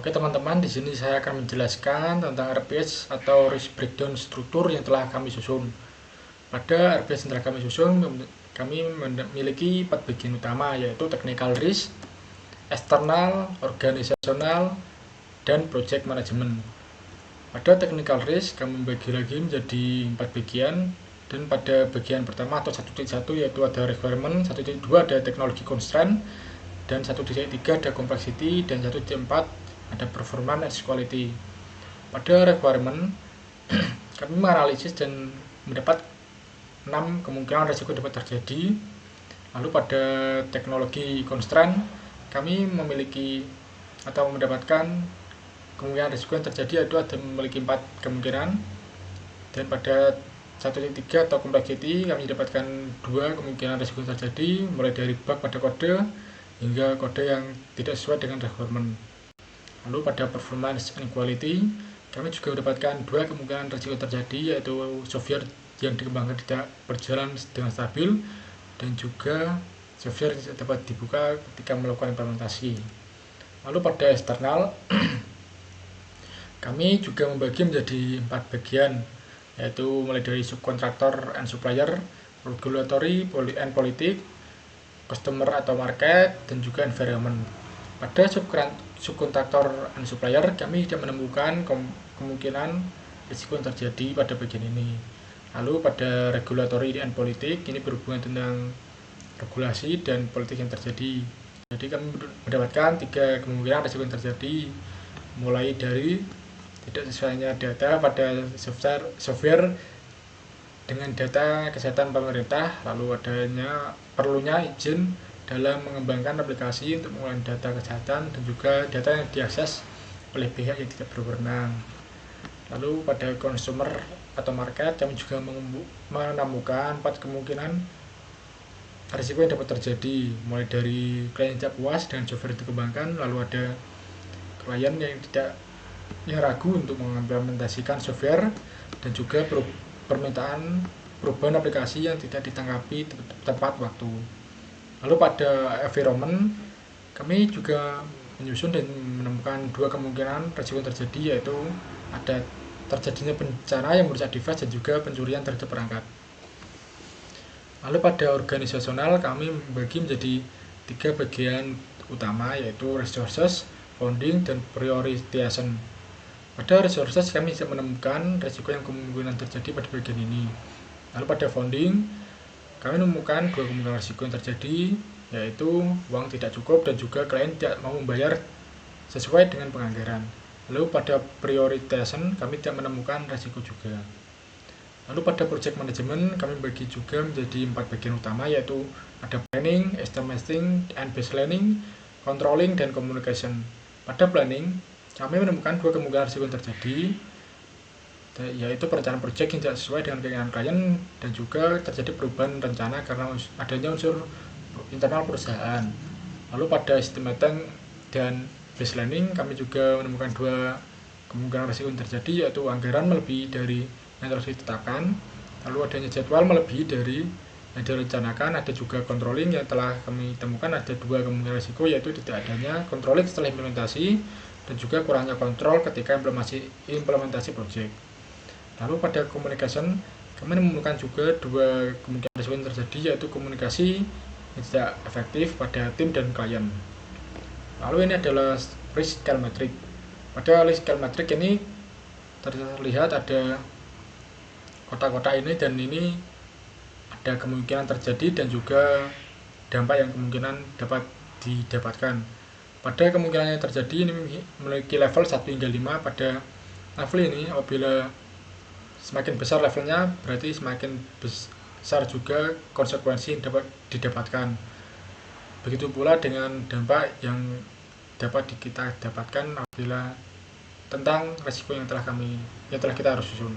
Oke teman-teman, di sini saya akan menjelaskan tentang RPS atau Risk Breakdown struktur yang telah kami susun. Pada RPS yang telah kami susun, kami memiliki 4 bagian utama, yaitu technical risk, eksternal, organisasional, dan project management. Pada technical risk, kami membagi lagi menjadi 4 bagian, dan pada bagian pertama atau 1.1 yaitu ada requirement, 1.2 ada technology constraint, dan 1.3 ada complexity, dan 1.4 ada performance quality. Pada requirement, kami menganalisis dan mendapat 6 kemungkinan risiko dapat terjadi. Lalu pada teknologi constraint, kami memiliki atau mendapatkan kemungkinan risiko yang terjadi yaitu ada memiliki 4 kemungkinan. Dan pada 1.3 atau complexity, kami dapatkan 2 kemungkinan risiko yang terjadi, mulai dari bug pada kode hingga kode yang tidak sesuai dengan requirement. Lalu pada performance and quality, kami juga mendapatkan 2 kemungkinan risiko terjadi, yaitu software yang dikembangkan tidak berjalan dengan stabil dan juga software yang tidak dapat dibuka ketika melakukan implementasi. Lalu pada eksternal, kami juga membagi menjadi 4 bagian, yaitu mulai dari subkontraktor and supplier, regulatory and politik, customer atau market, dan juga environment. Pada subkontraktor and supplier, kami tidak menemukan kemungkinan risiko yang terjadi pada bagian ini. Lalu pada regulatory and politik, ini berhubungan tentang regulasi dan politik yang terjadi. Jadi kami mendapatkan 3 kemungkinan risiko yang terjadi, mulai dari tidak sesuainya data pada software dengan data kesehatan pemerintah, lalu adanya perlunya izin dalam mengembangkan aplikasi untuk menggunakan data kesehatan, dan juga data yang diakses oleh pihak yang tidak berwenang. Lalu pada consumer atau market, kami juga menemukan 4 kemungkinan risiko yang dapat terjadi, mulai dari klien tidak puas dengan software yang dikembangkan, lalu ada klien yang ragu untuk mengimplementasikan software, dan juga permintaan perubahan aplikasi yang tidak ditanggapi tepat waktu. Lalu pada environment, kami juga menyusun dan menemukan 2 kemungkinan risiko yang terjadi, yaitu ada terjadinya bencana yang merusak device dan juga pencurian terhadap perangkat. Lalu pada organisasional, kami membagi menjadi 3 bagian utama, yaitu resources, funding, dan prioritization. Pada resources, kami bisa menemukan risiko yang kemungkinan terjadi pada bagian ini. Lalu pada funding, kami menemukan 2 kemungkinan risiko yang terjadi, yaitu uang tidak cukup dan juga klien tidak mau membayar sesuai dengan penganggaran. Lalu pada prioritization, kami tidak menemukan risiko juga. Lalu pada project management, kami bagi juga menjadi 4 bagian utama, yaitu ada planning, estimating, and baselining, controlling, dan communication. Pada planning, kami menemukan 2 kemungkinan risiko yang terjadi, yaitu perencanaan proyek yang tidak sesuai dengan keinginan klien, dan juga terjadi perubahan rencana karena adanya unsur internal perusahaan. Lalu pada estimating dan baselining, kami juga menemukan 2 kemungkinan risiko yang terjadi, yaitu anggaran melebihi dari yang telah ditetapkan, lalu adanya jadwal melebihi dari yang direncanakan. Ada juga controlling yang telah kami temukan ada 2 kemungkinan risiko, yaitu tidak adanya controlling setelah implementasi dan juga kurangnya kontrol ketika implementasi proyek. Lalu pada communication, kami menemukan juga 2 kemungkinan risiko yang terjadi, yaitu komunikasi yang tidak efektif pada tim dan klien. Lalu ini adalah risk scale matrix. Pada risk scale matrix ini terlihat ada kotak-kotak ini, dan ini ada kemungkinan terjadi dan juga dampak yang kemungkinan dapat didapatkan. Pada kemungkinan yang terjadi ini memiliki level 1 hingga 5. Pada level ini, apabila semakin besar levelnya, berarti semakin besar juga konsekuensi yang dapat didapatkan. Begitu pula dengan dampak yang dapat kita dapatkan apabila tentang risiko yang telah kita harus susun.